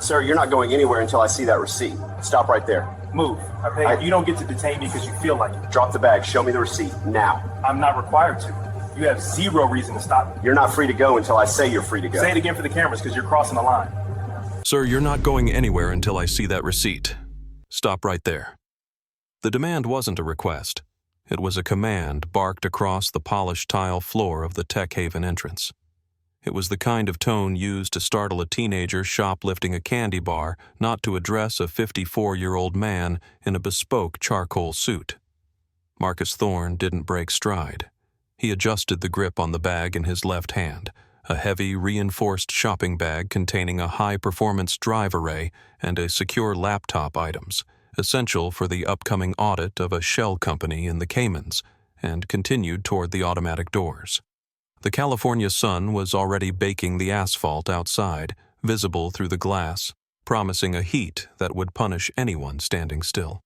Sir, you're not going anywhere until I see that receipt. Stop right there. Move. You don't get to detain me because you feel like it. Drop the bag. Show me the receipt. Now. I'm not required to. You have zero reason to stop me. You're not free to go until I say you're free to go. Say it again for the cameras because you're crossing the line. Sir, you're not going anywhere until I see that receipt. Stop right there. The demand wasn't a request. It was a command barked across the polished tile floor of the Tech Haven entrance. It was the kind of tone used to startle a teenager shoplifting a candy bar, not to address a 54-year-old man in a bespoke charcoal suit. Marcus Thorne didn't break stride. He adjusted the grip on the bag in his left hand, a heavy, reinforced shopping bag containing a high-performance drive array and a secure laptop items, essential for the upcoming audit of a shell company in the Caymans, and continued toward the automatic doors. The California sun was already baking the asphalt outside, visible through the glass, promising a heat that would punish anyone standing still.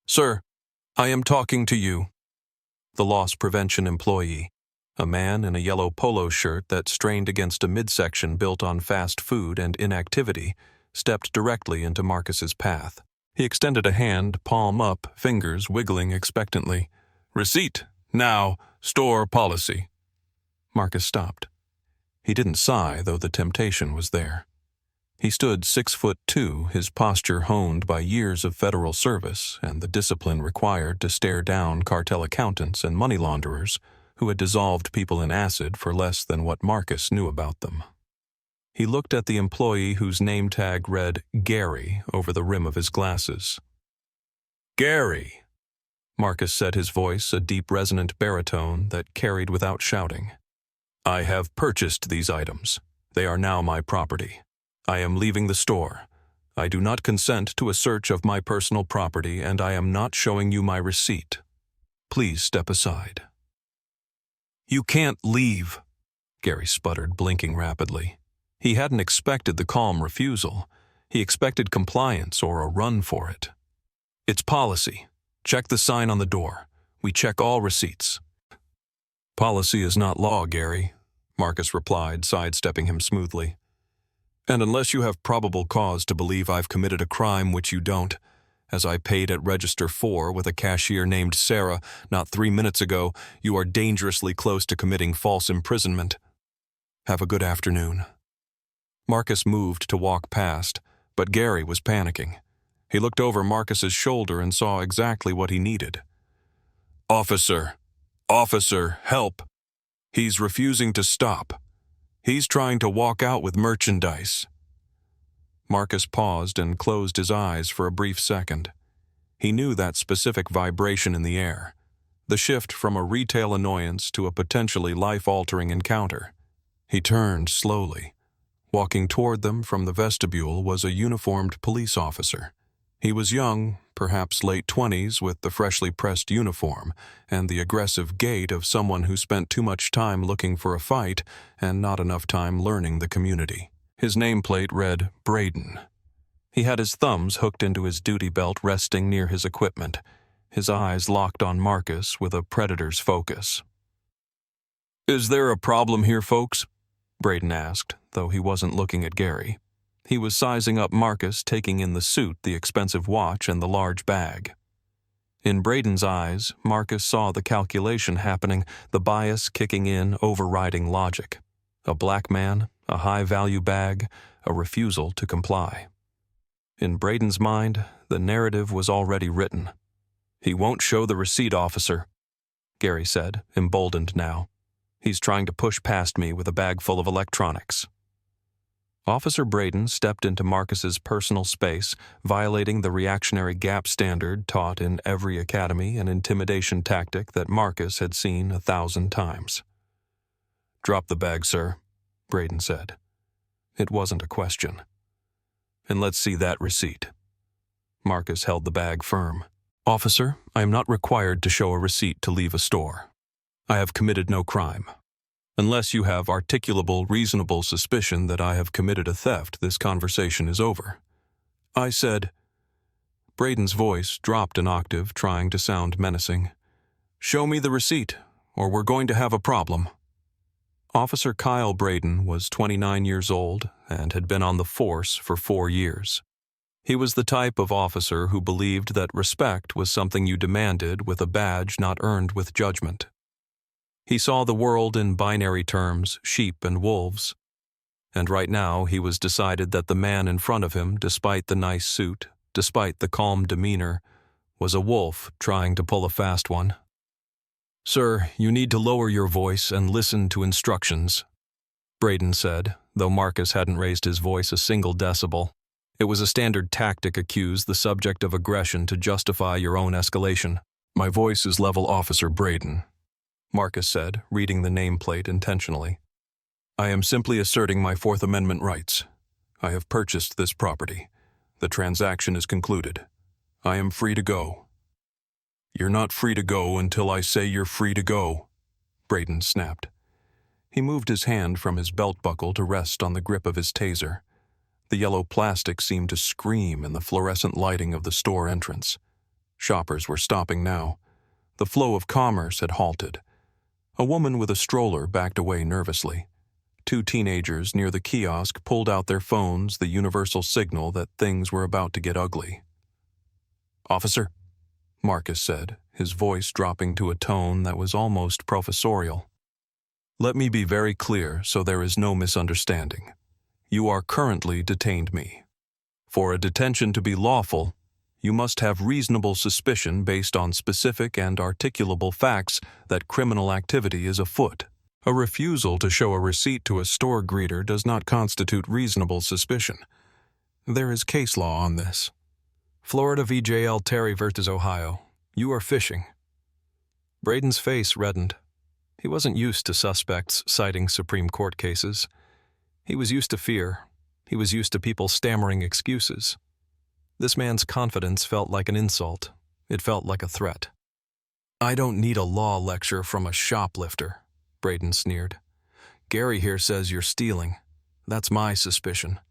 "Sir, I am talking to you." The loss prevention employee, a man in a yellow polo shirt that strained against a midsection built on fast food and inactivity, stepped directly into Marcus's path. He extended a hand, palm up, fingers wiggling expectantly. "Receipt. Now, store policy." Marcus stopped. He didn't sigh, though the temptation was there. He stood 6'2", his posture honed by years of federal service and the discipline required to stare down cartel accountants and money launderers who had dissolved people in acid for less than what Marcus knew about them. He looked at the employee whose name tag read Gary over the rim of his glasses. "Gary," Marcus said, his voice a deep resonant baritone that carried without shouting. "I have purchased these items. They are now my property. I am leaving the store. I do not consent to a search of my personal property, and I am not showing you my receipt. Please step aside." "You can't leave," Gary sputtered, blinking rapidly. He hadn't expected the calm refusal. He expected compliance or a run for it. "It's policy. Check the sign on the door. We check all receipts." "Policy is not law, Gary," Marcus replied, sidestepping him smoothly. "And unless you have probable cause to believe I've committed a crime, which you don't, as I paid at Register 4 with a cashier named Sarah not 3 minutes ago, you are dangerously close to committing false imprisonment. Have a good afternoon." Marcus moved to walk past, but Gary was panicking. He looked over Marcus's shoulder and saw exactly what he needed. "Officer! Officer, help! He's refusing to stop. He's trying to walk out with merchandise." Marcus paused and closed his eyes for a brief second. He knew that specific vibration in the air, the shift from a retail annoyance to a potentially life-altering encounter. He turned slowly. Walking toward them from the vestibule was a uniformed police officer. He was young, perhaps late 20s, with the freshly pressed uniform and the aggressive gait of someone who spent too much time looking for a fight and not enough time learning the community. His nameplate read Braden. He had his thumbs hooked into his duty belt resting near his equipment, his eyes locked on Marcus with a predator's focus. "Is there a problem here, folks?" Braden asked, though he wasn't looking at Gary. He was sizing up Marcus, taking in the suit, the expensive watch, and the large bag. In Braden's eyes, Marcus saw the calculation happening, the bias kicking in, overriding logic. A black man, a high-value bag, a refusal to comply. In Braden's mind, the narrative was already written. "He won't show the receipt, officer," Gary said, emboldened now. "He's trying to push past me with a bag full of electronics." Officer Braden stepped into Marcus's personal space, violating the reactionary gap standard taught in every academy, an intimidation tactic that Marcus had seen 1,000 times. "Drop the bag, sir," Braden said. It wasn't a question. "And let's see that receipt." Marcus held the bag firm. "Officer, I am not required to show a receipt to leave a store. I have committed no crime. Unless you have articulable, reasonable suspicion that I have committed a theft, this conversation is over." I said. Braden's voice dropped an octave, trying to sound menacing. "Show me the receipt, or we're going to have a problem." Officer Kyle Braden was 29 years old and had been on the force for 4 years. He was the type of officer who believed that respect was something you demanded with a badge not earned with judgment. He saw the world in binary terms, sheep and wolves. And right now he was decided that the man in front of him, despite the nice suit, despite the calm demeanor, was a wolf trying to pull a fast one. "Sir, you need to lower your voice and listen to instructions," Braden said, though Marcus hadn't raised his voice a single decibel. It was a standard tactic accuse the subject of aggression to justify your own escalation. "My voice is level Officer Braden," Marcus said, reading the nameplate intentionally. "I am simply asserting my Fourth Amendment rights. I have purchased this property. The transaction is concluded. I am free to go." "You're not free to go until I say you're free to go," Braden snapped. He moved his hand from his belt buckle to rest on the grip of his taser. The yellow plastic seemed to scream in the fluorescent lighting of the store entrance. Shoppers were stopping now. The flow of commerce had halted. A woman with a stroller backed away nervously. 2 teenagers near the kiosk pulled out their phones, the universal signal that things were about to get ugly. "Officer," Marcus said, his voice dropping to a tone that was almost professorial. "Let me be very clear so there is no misunderstanding. You are currently detained me. For a detention to be lawful, you must have reasonable suspicion based on specific and articulable facts that criminal activity is afoot. A refusal to show a receipt to a store greeter does not constitute reasonable suspicion. There is case law on this. Florida v. J.L. Terry versus Ohio. You are fishing." Braden's face reddened. He wasn't used to suspects citing Supreme Court cases. He was used to fear. He was used to people stammering excuses. This man's confidence felt like an insult. It felt like a threat. "I don't need a law lecture from a shoplifter," Braden sneered. "Gary here says you're stealing. That's my suspicion."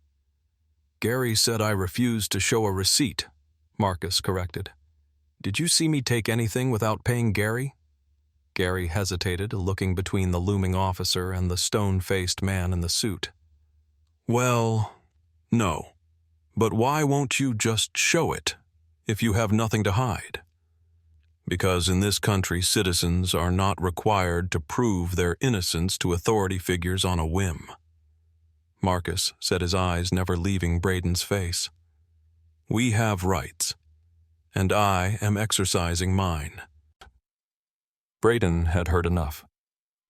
"Gary said I refused to show a receipt," Marcus corrected. "Did you see me take anything without paying Gary?" Gary hesitated, looking between the looming officer and the stone-faced man in the suit. "Well, no. But why won't you just show it, if you have nothing to hide?" "Because in this country citizens are not required to prove their innocence to authority figures on a whim." Marcus said, his eyes never leaving Braden's face. "We have rights, and I am exercising mine." Braden had heard enough.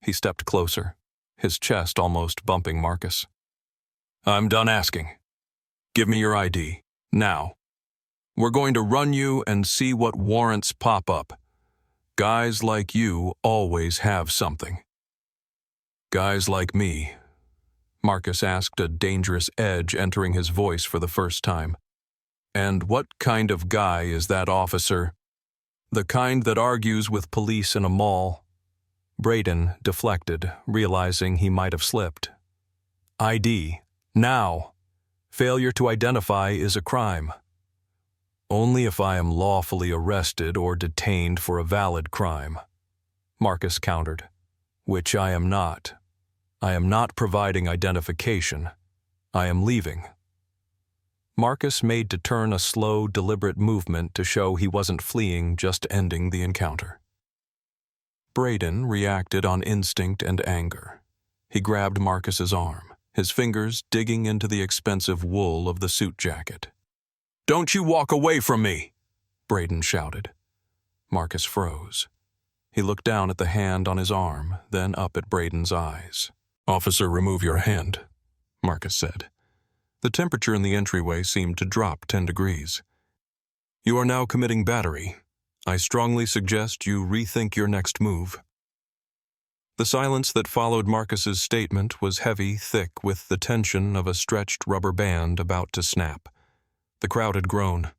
He stepped closer, his chest almost bumping Marcus. "I'm done asking. Give me your ID, now. We're going to run you and see what warrants pop up. Guys like you always have something." "Guys like me?" Marcus asked, a dangerous edge entering his voice for the first time. "And what kind of guy is that, officer?" "The kind that argues with police in a mall." Braden deflected, realizing he might have slipped. "ID, now. Failure to identify is a crime." "Only if I am lawfully arrested or detained for a valid crime," Marcus countered. "Which I am not. I am not providing identification. I am leaving." Marcus made to turn a slow, deliberate movement to show he wasn't fleeing, just ending the encounter. Braden reacted on instinct and anger. He grabbed Marcus's arm, his fingers digging into the expensive wool of the suit jacket. "Don't you walk away from me!" Braden shouted. Marcus froze. He looked down at the hand on his arm, then up at Braden's eyes. "Officer, remove your hand," Marcus said. The temperature in the entryway seemed to drop 10 degrees. "You are now committing battery. I strongly suggest you rethink your next move." The silence that followed Marcus's statement was heavy, thick with the tension of a stretched rubber band about to snap. The crowd had grown.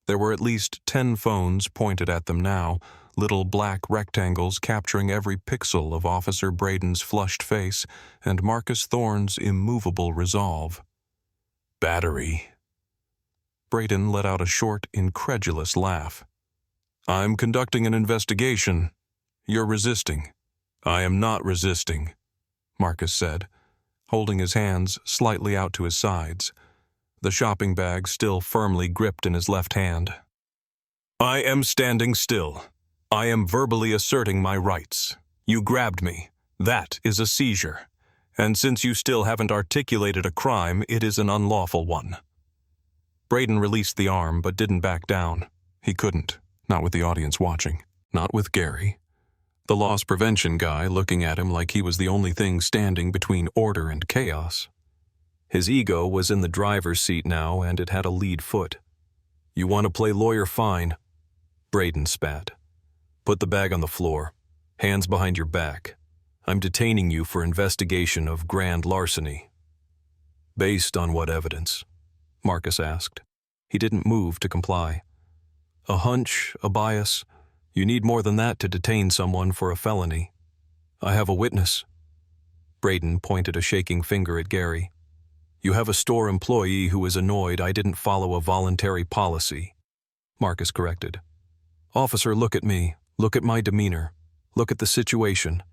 There were at least 10 phones pointed at them now, little black rectangles capturing every pixel of Officer Braden's flushed face and Marcus Thorne's immovable resolve. "Battery." Braden let out a short, incredulous laugh. "I'm conducting an investigation. You're resisting." "I am not resisting," Marcus said. holding his hands slightly out to his sides, the shopping bag still firmly gripped in his left hand. I am standing still. I am verbally asserting my rights. You grabbed me. That is a seizure. And since you still haven't articulated a crime, it is an unlawful one. Braden released the arm but didn't back down. He couldn't, not with the audience watching, not with Gary. The loss prevention guy looking at him like he was the only thing standing between order and chaos. His ego was in the driver's seat now, and it had a lead foot. You want to play lawyer, fine. Braden spat. Put the bag on the floor. Hands behind your back. I'm detaining you for investigation of grand larceny. Based on what evidence? Marcus asked. He didn't move to comply. A hunch, a bias. You need more than that to detain someone for a felony. I have a witness. Braden pointed a shaking finger at Gary. You have a store employee who is annoyed I didn't follow a voluntary policy. Marcus corrected. Officer, look at me. Look at my demeanor. Look at the situation.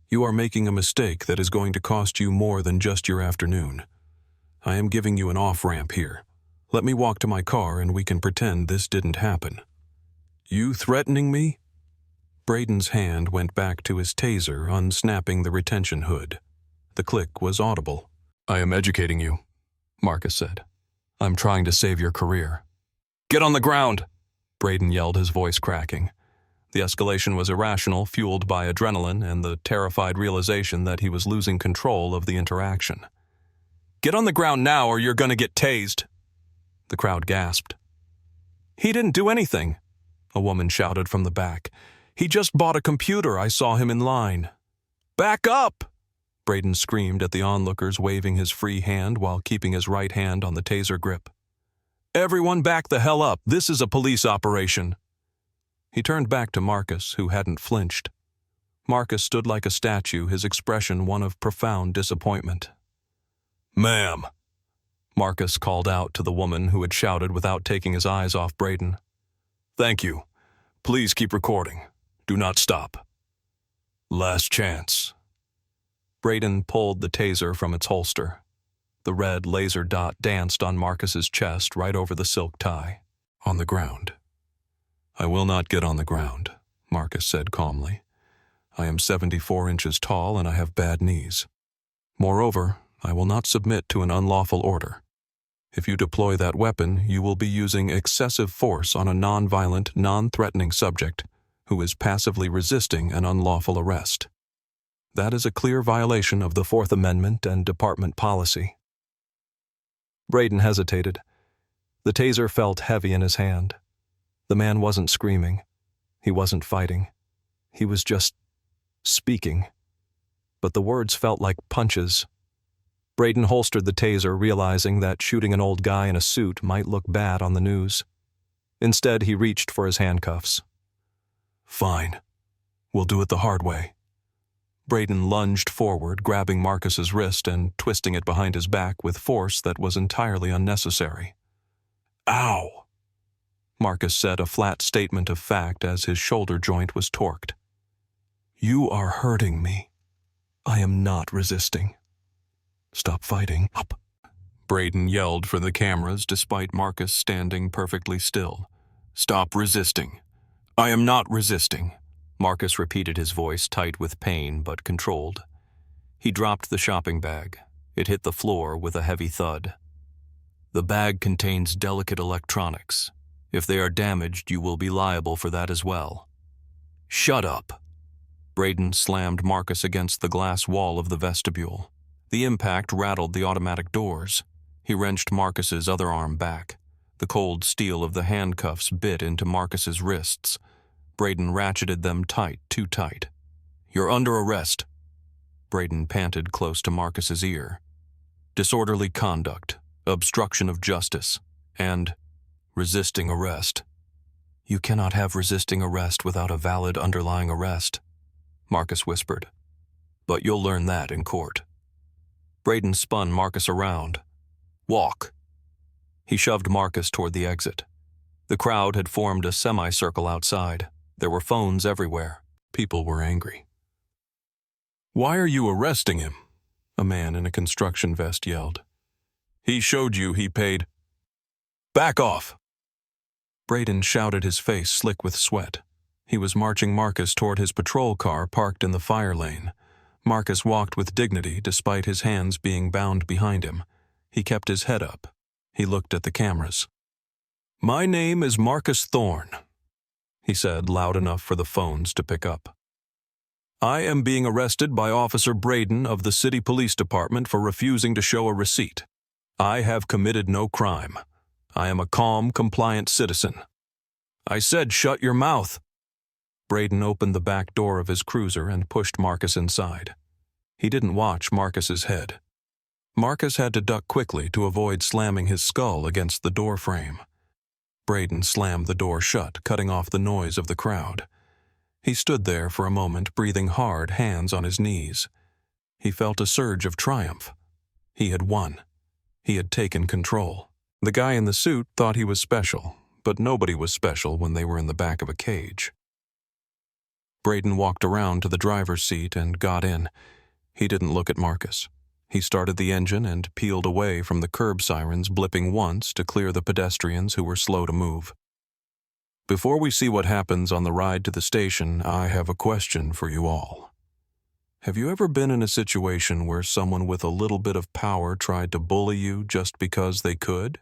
You are making a mistake that is going to cost you more than just your afternoon. I am giving you an off-ramp here. Let me walk to my car and we can pretend this didn't happen. You threatening me? Braden's hand went back to his taser, unsnapping the retention hood. The click was audible. I am educating you, Marcus said. I'm trying to save your career. Get on the ground, Braden yelled, his voice cracking. The escalation was irrational, fueled by adrenaline and the terrified realization that he was losing control of the interaction. Get on the ground now or you're going to get tased. The crowd gasped. He didn't do anything, a woman shouted from the back. He just bought a computer. I saw him in line. Back up! Braden screamed at the onlookers, waving his free hand while keeping his right hand on the taser grip. Everyone back the hell up. This is a police operation. He turned back to Marcus, who hadn't flinched. Marcus stood like a statue, his expression one of profound disappointment. Ma'am, Marcus called out to the woman who had shouted without taking his eyes off Braden. Thank you. Please keep recording. Do not stop. Last chance. Braden pulled the taser from its holster. The red laser dot danced on Marcus's chest right over the silk tie. On the ground. I will not get on the ground, Marcus said calmly. I am 74 inches tall and I have bad knees. Moreover, I will not submit to an unlawful order. If you deploy that weapon, you will be using excessive force on a non-violent, non-threatening subject who is passively resisting an unlawful arrest. That is a clear violation of the Fourth Amendment and department policy. Braden hesitated. The taser felt heavy in his hand. The man wasn't screaming. He wasn't fighting. He was just speaking. But the words felt like punches. Braden holstered the taser, realizing that shooting an old guy in a suit might look bad on the news. Instead, he reached for his handcuffs. Fine. We'll do it the hard way. Braden lunged forward, grabbing Marcus's wrist and twisting it behind his back with force that was entirely unnecessary. Ow! Marcus said a flat statement of fact as his shoulder joint was torqued. You are hurting me. I am not resisting. Stop fighting. Up! Braden yelled for the cameras despite Marcus standing perfectly still. Stop resisting. I am not resisting. Marcus repeated, his voice tight with pain but controlled. He dropped the shopping bag. It hit the floor with a heavy thud. The bag contains delicate electronics. If they are damaged, you will be liable for that as well. Shut up. Braden slammed Marcus against the glass wall of the vestibule. The impact rattled the automatic doors. He wrenched Marcus's other arm back. The cold steel of the handcuffs bit into Marcus's wrists. Braden ratcheted them tight, too tight. You're under arrest. Braden panted close to Marcus's ear. Disorderly conduct, obstruction of justice, and resisting arrest. You cannot have resisting arrest without a valid underlying arrest, Marcus whispered. But you'll learn that in court. Braden spun Marcus around. Walk. He shoved Marcus toward the exit. The crowd had formed a semicircle outside. There were phones everywhere. People were angry. Why are you arresting him? a man in a construction vest yelled. "He showed you he paid." "Back off!" Braden shouted, his face slick with sweat. He was marching Marcus toward his patrol car parked in the fire lane. Marcus walked with dignity despite his hands being bound behind him. He kept his head up. He looked at the cameras. "My name is Marcus Thorne," he said, loud enough for the phones to pick up. "I am being arrested by Officer Braden of the City Police Department for refusing to show a receipt. I have committed no crime. I am a calm, compliant citizen." "I said shut your mouth." Braden opened the back door of his cruiser and pushed Marcus inside. He didn't watch Marcus's head. Marcus had to duck quickly to avoid slamming his skull against the door frame. Braden slammed the door shut, cutting off the noise of the crowd. He stood there for a moment, breathing hard, hands on his knees. He felt a surge of triumph. He had won. He had taken control. The guy in the suit thought he was special, but nobody was special when they were in the back of a cage. Braden walked around to the driver's seat and got in. He didn't look at Marcus. He started the engine and peeled away from the curb sirens, blipping once to clear the pedestrians who were slow to move. "Before we see what happens on the ride to the station, I have a question for you all. Have you ever been in a situation where someone with a little bit of power tried to bully you just because they could?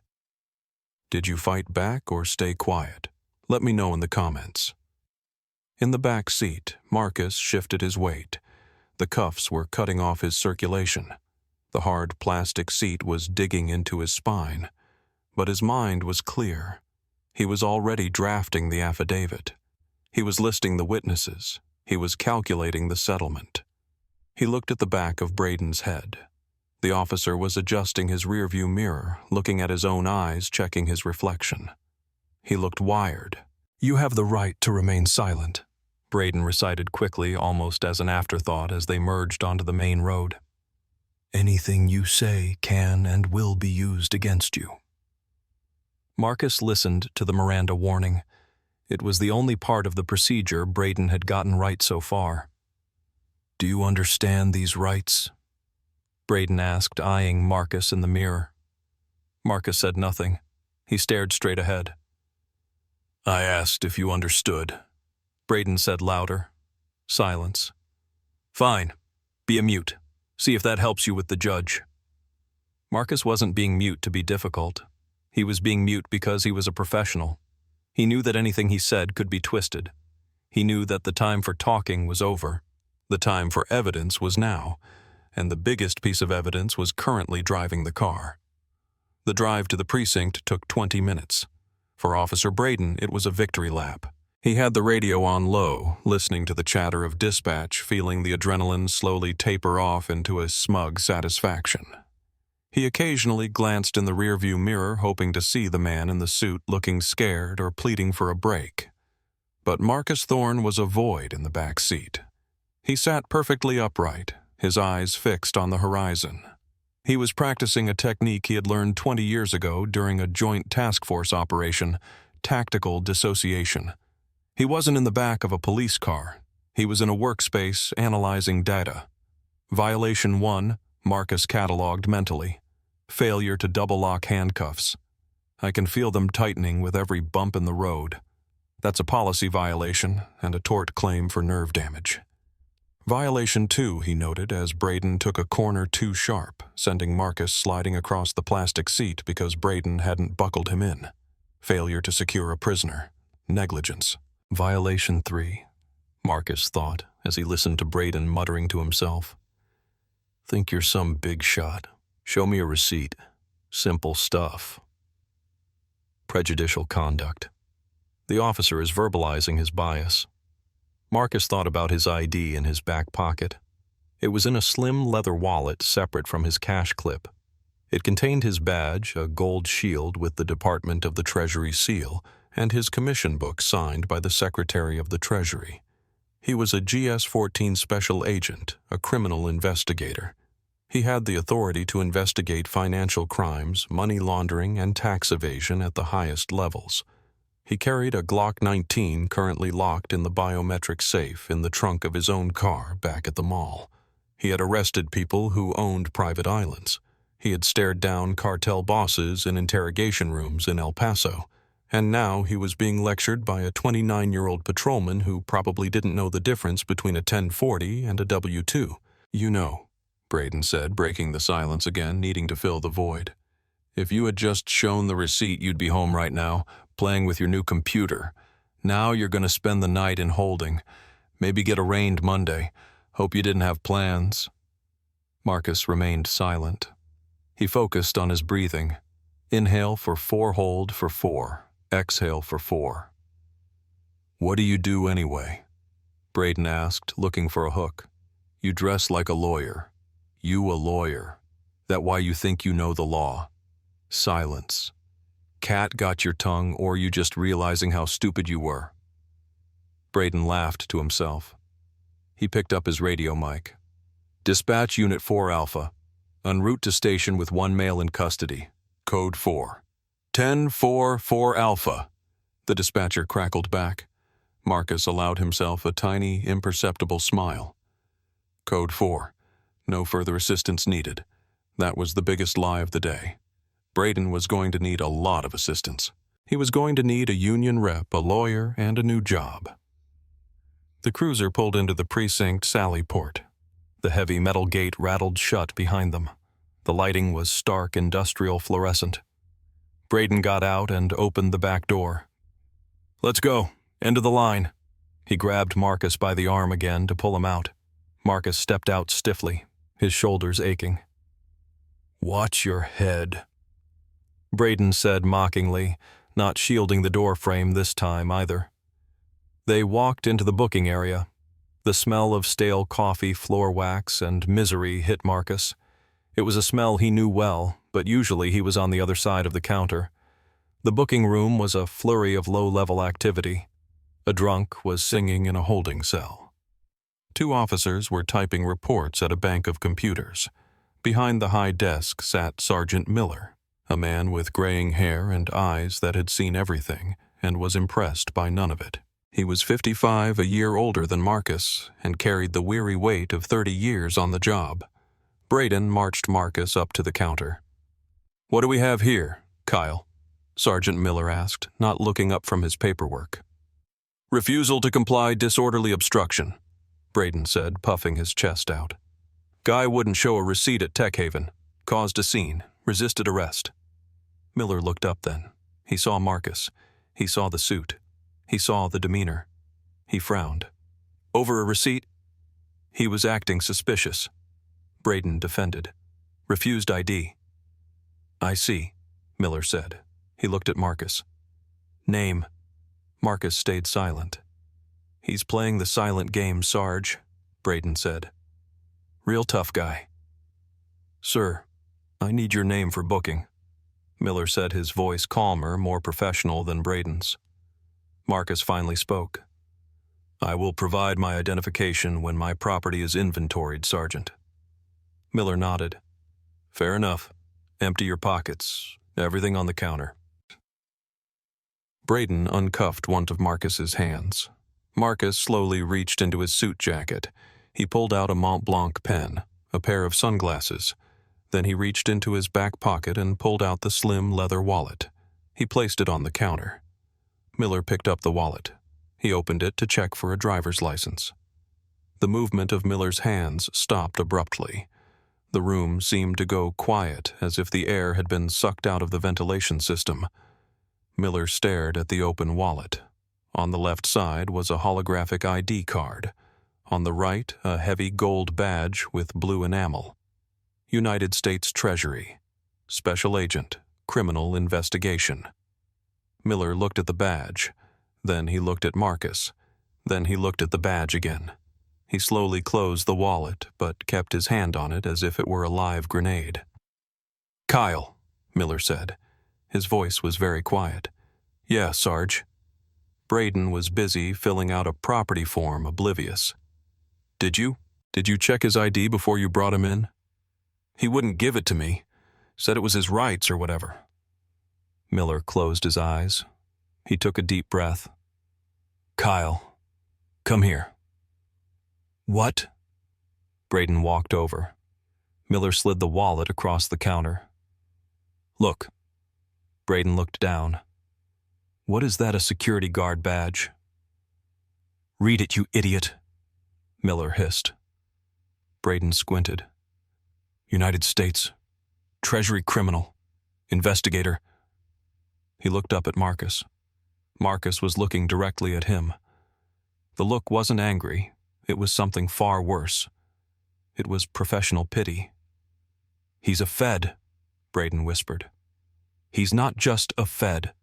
Did you fight back or stay quiet? Let me know in the comments." In the back seat, Marcus shifted his weight. The cuffs were cutting off his circulation. The hard plastic seat was digging into his spine. But his mind was clear. He was already drafting the affidavit. He was listing the witnesses. He was calculating the settlement. He looked at the back of Braden's head. The officer was adjusting his rearview mirror, looking at his own eyes, checking his reflection. He looked wired. "You have the right to remain silent," Braden recited quickly, almost as an afterthought, as they merged onto the main road. "Anything you say can and will be used against you." Marcus listened to the Miranda warning. It was the only part of the procedure Braden had gotten right so far. "Do you understand these rights?" Braden asked, eyeing Marcus in the mirror. Marcus said nothing. He stared straight ahead. "I asked if you understood," Braden said louder. Silence. "Fine. Be a mute. See if that helps you with the judge." Marcus wasn't being mute to be difficult. He was being mute because he was a professional. He knew that anything he said could be twisted. He knew that the time for talking was over. The time for evidence was now, and the biggest piece of evidence was currently driving the car. The drive to the precinct took 20 minutes. For Officer Braden, it was a victory lap. He had the radio on low, listening to the chatter of dispatch, feeling the adrenaline slowly taper off into a smug satisfaction. He occasionally glanced in the rearview mirror, hoping to see the man in the suit looking scared or pleading for a break. But Marcus Thorne was a void in the back seat. He sat perfectly upright, his eyes fixed on the horizon. He was practicing a technique he had learned 20 years ago during a joint task force operation, tactical dissociation. He wasn't in the back of a police car. He was in a workspace analyzing data. Violation 1, Marcus cataloged mentally. Failure to double-lock handcuffs. I can feel them tightening with every bump in the road. That's a policy violation and a tort claim for nerve damage. Violation 2, he noted as Braden took a corner too sharp, sending Marcus sliding across the plastic seat because Braden hadn't buckled him in. Failure to secure a prisoner. Negligence. Violation 3, Marcus thought as he listened to Braden muttering to himself. Think you're some big shot. Show me a receipt. Simple stuff. Prejudicial conduct. The officer is verbalizing his bias. Marcus thought about his ID in his back pocket. It was in a slim leather wallet separate from his cash clip. It contained his badge, a gold shield with the Department of the Treasury seal, and his commission book signed by the Secretary of the Treasury. He was a GS-14 special agent, a criminal investigator. He had the authority to investigate financial crimes, money laundering, and tax evasion at the highest levels. He carried a Glock 19 currently locked in the biometric safe in the trunk of his own car back at the mall. He had arrested people who owned private islands. He had stared down cartel bosses in interrogation rooms in El Paso. And now he was being lectured by a 29-year-old patrolman who probably didn't know the difference between a 1040 and a W-2. You know, Braden said, breaking the silence again, needing to fill the void. If you had just shown the receipt, you'd be home right now, playing with your new computer. Now you're going to spend the night in holding. Maybe get arraigned Monday. Hope you didn't have plans. Marcus remained silent. He focused on his breathing. Inhale for 4, hold for 4. Exhale for 4. What do you do anyway? Braden asked, looking for a hook. You dress like a lawyer. You a lawyer. That why you think you know the law? Silence. Cat got your tongue, or you just realizing how stupid you were? Braden laughed to himself. He picked up his radio mic. Dispatch Unit 4 Alpha. En route to station with 1 male in custody. Code 4. 10-4-4 Alpha. The dispatcher crackled back. Marcus allowed himself a tiny, imperceptible smile. Code 4. No further assistance needed. That was the biggest lie of the day. Braden was going to need a lot of assistance. He was going to need a union rep, a lawyer, and a new job. The cruiser pulled into the precinct Sally Port. The heavy metal gate rattled shut behind them. The lighting was stark industrial fluorescent. Braden got out and opened the back door. Let's go. End of the line. He grabbed Marcus by the arm again to pull him out. Marcus stepped out stiffly, his shoulders aching. Watch your head, Braden said mockingly, not shielding the door frame this time either. They walked into the booking area. The smell of stale coffee, floor wax, and misery hit Marcus. It was a smell he knew well, but usually he was on the other side of the counter. The booking room was a flurry of low-level activity. A drunk was singing in a holding cell. 2 officers were typing reports at a bank of computers. Behind the high desk sat Sergeant Miller, a man with graying hair and eyes that had seen everything and was impressed by none of it. He was 55, a year older than Marcus, and carried the weary weight of 30 years on the job. Braden marched Marcus up to the counter. What do we have here, Kyle? Sergeant Miller asked, not looking up from his paperwork. Refusal to comply, disorderly obstruction, Braden said, puffing his chest out. Guy wouldn't show a receipt at Tech Haven. Caused a scene. Resisted arrest. Miller looked up then. He saw Marcus. He saw the suit. He saw the demeanor. He frowned. Over a receipt? He was acting suspicious. Braden defended. Refused ID. I see, Miller said. He looked at Marcus. Name. Marcus stayed silent. He's playing the silent game, Sarge, Braden said. Real tough guy. Sir, I need your name for booking, Miller said, his voice calmer, more professional than Braden's. Marcus finally spoke. I will provide my identification when my property is inventoried, Sergeant. Miller nodded. Fair enough. Empty your pockets. Everything on the counter. Braden uncuffed one of Marcus's hands. Marcus slowly reached into his suit jacket. He pulled out a Mont Blanc pen, a pair of sunglasses. Then he reached into his back pocket and pulled out the slim leather wallet. He placed it on the counter. Miller picked up the wallet. He opened it to check for a driver's license. The movement of Miller's hands stopped abruptly. The room seemed to go quiet, as if the air had been sucked out of the ventilation system. Miller stared at the open wallet. On the left side was a holographic ID card. On the right, a heavy gold badge with blue enamel. United States Treasury. Special Agent. Criminal Investigation. Miller looked at the badge. Then he looked at Marcus. Then he looked at the badge again. He slowly closed the wallet, but kept his hand on it as if it were a live grenade. Kyle, Miller said. His voice was very quiet. Yeah, Sarge. Braden was busy filling out a property form, oblivious. Did you check his ID before you brought him in? He wouldn't give it to me. Said it was his rights or whatever. Miller closed his eyes. He took a deep breath. Kyle, come here. What? Braden walked over. Miller slid the wallet across the counter. Look. Braden looked down. What is that, a security guard badge? Read it, you idiot, Miller hissed. Braden squinted. United States. Treasury criminal. Investigator. He looked up at Marcus. Marcus was looking directly at him. The look wasn't angry. It was something far worse. It was professional pity. He's a Fed, Braden whispered. He's not just a Fed.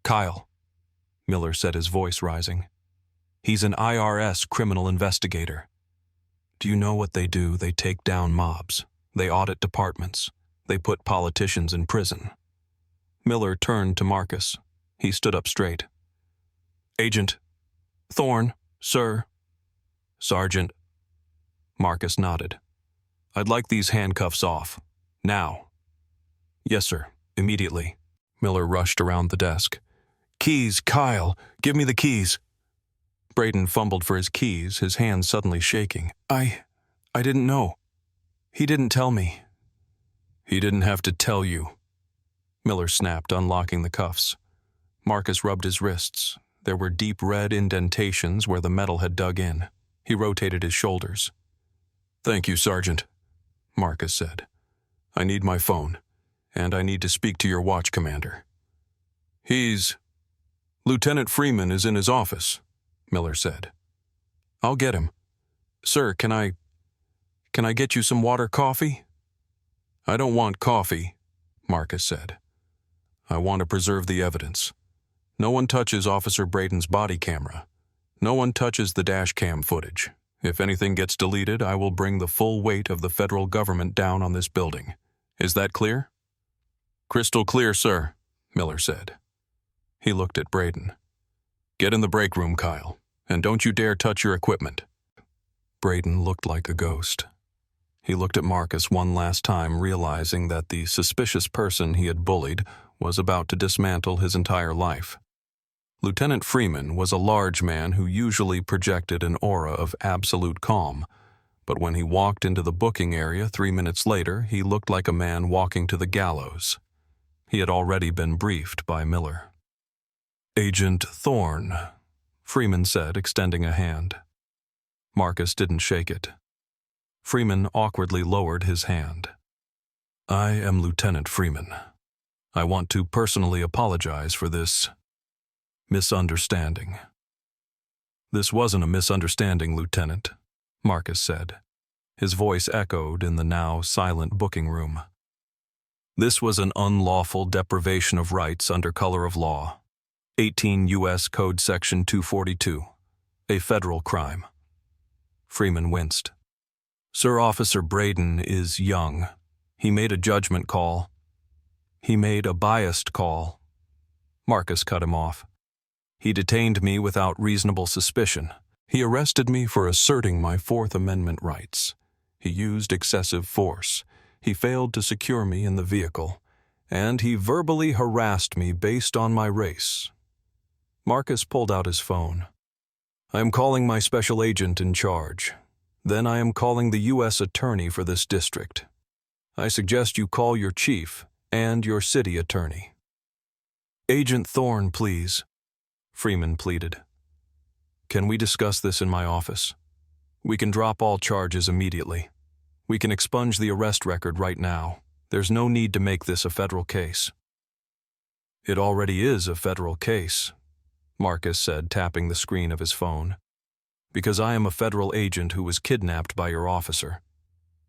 Kyle, Miller said, his voice rising. He's an IRS criminal investigator. Do you know what they do? They take down mobs. They audit departments. They put politicians in prison. Miller turned to Marcus. He stood up straight. Agent Thorne, sir. Sergeant. Marcus nodded. I'd like these handcuffs off. Now. Yes, sir. Immediately. Miller rushed around the desk. Keys, Kyle. Give me the keys. Braden fumbled for his keys, his hands suddenly shaking. I didn't know. He didn't tell me. He didn't have to tell you. Miller snapped, unlocking the cuffs. Marcus rubbed his wrists. There were deep red indentations where the metal had dug in. He rotated his shoulders. Thank you, Sergeant, Marcus said. I need my phone, and I need to speak to your watch commander. Lieutenant Freeman is in his office, Miller said. I'll get him. Sir, can I get you some water, coffee? I don't want coffee, Marcus said. I want to preserve the evidence. No one touches Officer Braden's body camera. No one touches the dash cam footage. If anything gets deleted, I will bring the full weight of the federal government down on this building. Is that clear? Crystal clear, sir, Miller said. He looked at Braden. Get in the break room, Kyle, and don't you dare touch your equipment. Braden looked like a ghost. He looked at Marcus one last time, realizing that the suspicious person he had bullied was about to dismantle his entire life. Lieutenant Freeman was a large man who usually projected an aura of absolute calm, but when he walked into the booking area 3 minutes later, he looked like a man walking to the gallows. He had already been briefed by Miller. Agent Thorne, Freeman said, extending a hand. Marcus didn't shake it. Freeman awkwardly lowered his hand. I am Lieutenant Freeman. I want to personally apologize for this misunderstanding. This wasn't a misunderstanding, Lieutenant, Marcus said. His voice echoed in the now silent booking room. This was an unlawful deprivation of rights under color of law. 18 U.S. Code Section 242, a federal crime. Freeman winced. Sir, Officer Braden is young. He made a judgment call. He made a biased call. Marcus cut him off. He detained me without reasonable suspicion. He arrested me for asserting my Fourth Amendment rights. He used excessive force. He failed to secure me in the vehicle. And he verbally harassed me based on my race. Marcus pulled out his phone. I am calling my special agent in charge. Then I am calling the U.S. attorney for this district. I suggest you call your chief and your city attorney. Agent Thorne, please, Freeman pleaded. Can we discuss this in my office? We can drop all charges immediately. We can expunge the arrest record right now. There's no need to make this a federal case. It already is a federal case, Marcus said, tapping the screen of his phone. Because I am a federal agent who was kidnapped by your officer.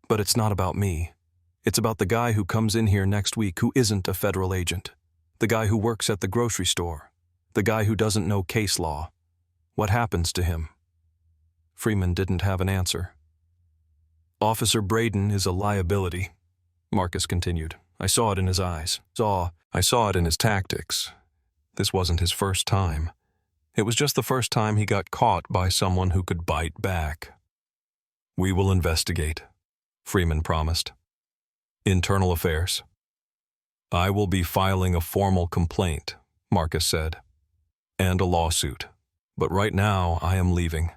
But it's not about me. It's about the guy who comes in here next week who isn't a federal agent. The guy who works at the grocery store. The guy who doesn't know case law. What happens to him? Freeman didn't have an answer. Officer Braden is a liability, Marcus continued. I saw it in his eyes. I saw it in his tactics. This wasn't his first time. It was just the first time he got caught by someone who could bite back. We will investigate, Freeman promised. Internal affairs. I will be filing a formal complaint, Marcus said, and a lawsuit. But right now I am leaving.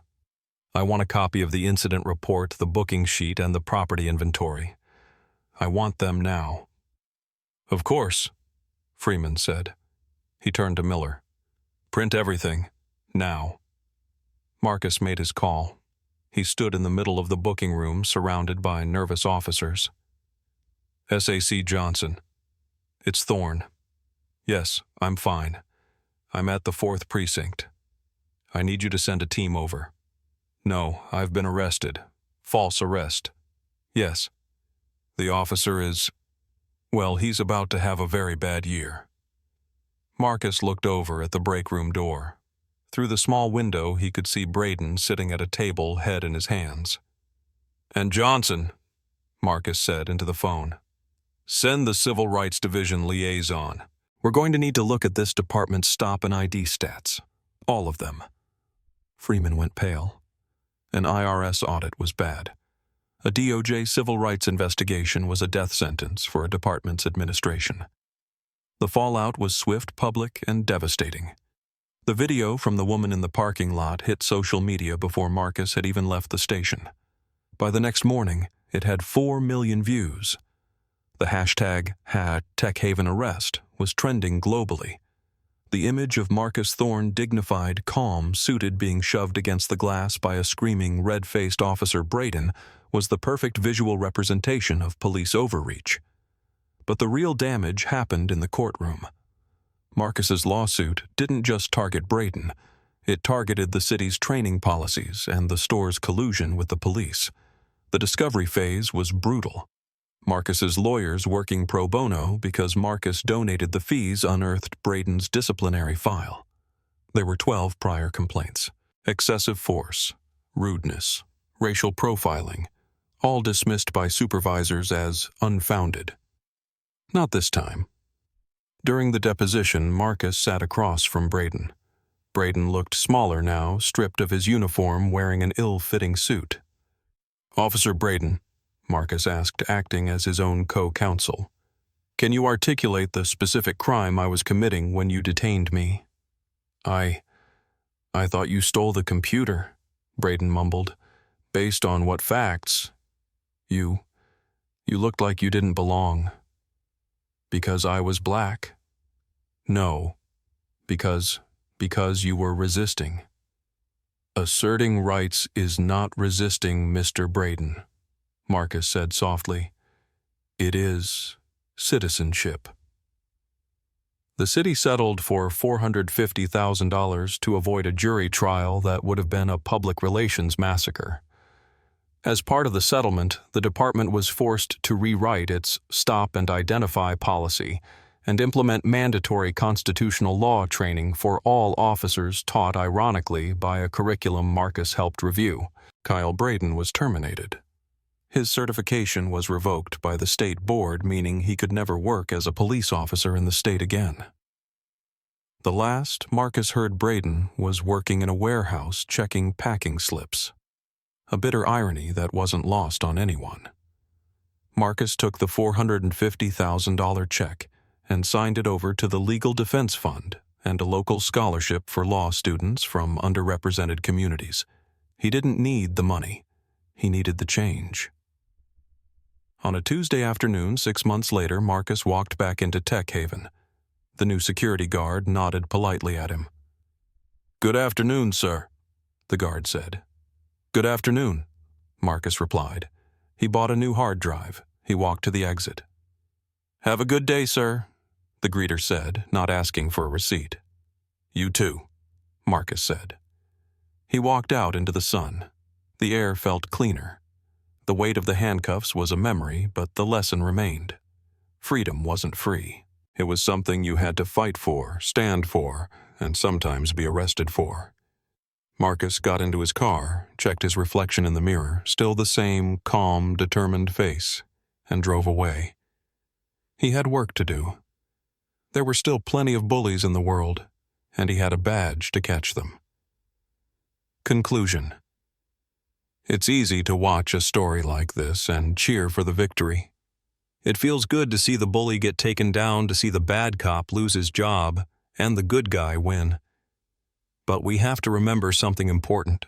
I want a copy of the incident report, the booking sheet, and the property inventory. I want them now." "Of course," Freeman said. He turned to Miller. "Print everything. Now." Marcus made his call. He stood in the middle of the booking room, surrounded by nervous officers. "SAC Johnson. It's Thorne. Yes, I'm fine. I'm at the 4th Precinct. I need you to send a team over." "No, I've been arrested. False arrest." "Yes." "The officer is... well, he's about to have a very bad year." Marcus looked over at the break room door. Through the small window, he could see Braden sitting at a table, head in his hands. "And Johnson," Marcus said into the phone, "send the Civil Rights Division liaison. We're going to need to look at this department's stop and ID stats. All of them." Freeman went pale. An IRS audit was bad. A DOJ civil rights investigation was a death sentence for a department's administration. The fallout was swift, public, and devastating. The video from the woman in the parking lot hit social media before Marcus had even left the station. By the next morning, it had 4 million views. The hashtag #TechHavenArrest was trending globally. The image of Marcus Thorne, dignified, calm, suited, being shoved against the glass by a screaming, red-faced officer Braden, was the perfect visual representation of police overreach. But the real damage happened in the courtroom. Marcus's lawsuit didn't just target Braden. It targeted the city's training policies and the store's collusion with the police. The discovery phase was brutal. Marcus's lawyers working pro bono because Marcus donated the fees unearthed Braden's disciplinary file. There were 12 prior complaints: excessive force, rudeness, racial profiling, all dismissed by supervisors as unfounded. Not this time. During the deposition, Marcus sat across from Braden. Braden looked smaller now, stripped of his uniform, wearing an ill-fitting suit. "Officer Braden," Marcus asked, acting as his own co-counsel, "can you articulate the specific crime I was committing when you detained me?" I thought you stole the computer," Braden mumbled. "Based on what facts? You looked like you didn't belong." "Because I was black?" "No, because you were resisting." "Asserting rights is not resisting, Mr. Braden," Marcus said softly. "It is citizenship." The city settled for $450,000 to avoid a jury trial that would have been a public relations massacre. As part of the settlement, the department was forced to rewrite its stop and identify policy and implement mandatory constitutional law training for all officers, taught ironically by a curriculum Marcus helped review. Kyle Braden was terminated. His certification was revoked by the state board, meaning he could never work as a police officer in the state again. The last Marcus heard Braden was working in a warehouse checking packing slips. A bitter irony that wasn't lost on anyone. Marcus took the $450,000 check and signed it over to the Legal Defense Fund and a local scholarship for law students from underrepresented communities. He didn't need the money. He needed the change. On a Tuesday afternoon 6 months later, Marcus walked back into Tech Haven. The new security guard nodded politely at him. "Good afternoon, sir," the guard said. "Good afternoon," Marcus replied. He bought a new hard drive. He walked to the exit. "Have a good day, sir," the greeter said, not asking for a receipt. "You too," Marcus said. He walked out into the sun. The air felt cleaner. The weight of the handcuffs was a memory, but the lesson remained. Freedom wasn't free. It was something you had to fight for, stand for, and sometimes be arrested for. Marcus got into his car, checked his reflection in the mirror, still the same calm, determined face, and drove away. He had work to do. There were still plenty of bullies in the world, and he had a badge to catch them. Conclusion. It's easy to watch a story like this and cheer for the victory. It feels good to see the bully get taken down, to see the bad cop lose his job, and the good guy win. But we have to remember something important.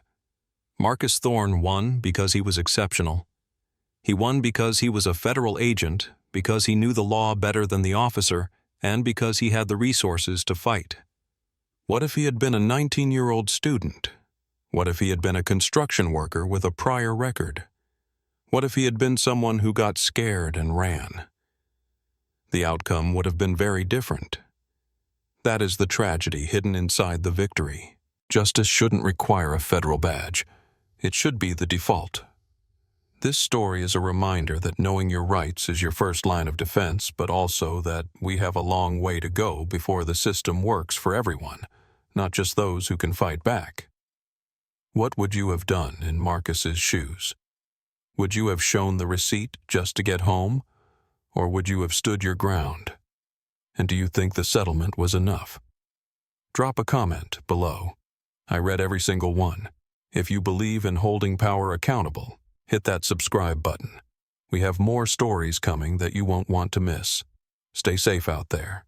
Marcus Thorne won because he was exceptional. He won because he was a federal agent, because he knew the law better than the officer, and because he had the resources to fight. What if he had been a 19-year-old student? What if he had been a construction worker with a prior record? What if he had been someone who got scared and ran? The outcome would have been very different. That is the tragedy hidden inside the victory. Justice shouldn't require a federal badge. It should be the default. This story is a reminder that knowing your rights is your first line of defense, but also that we have a long way to go before the system works for everyone, not just those who can fight back. What would you have done in Marcus's shoes? Would you have shown the receipt just to get home? Or would you have stood your ground? And do you think the settlement was enough? Drop a comment below. I read every single one. If you believe in holding power accountable, hit that subscribe button. We have more stories coming that you won't want to miss. Stay safe out there.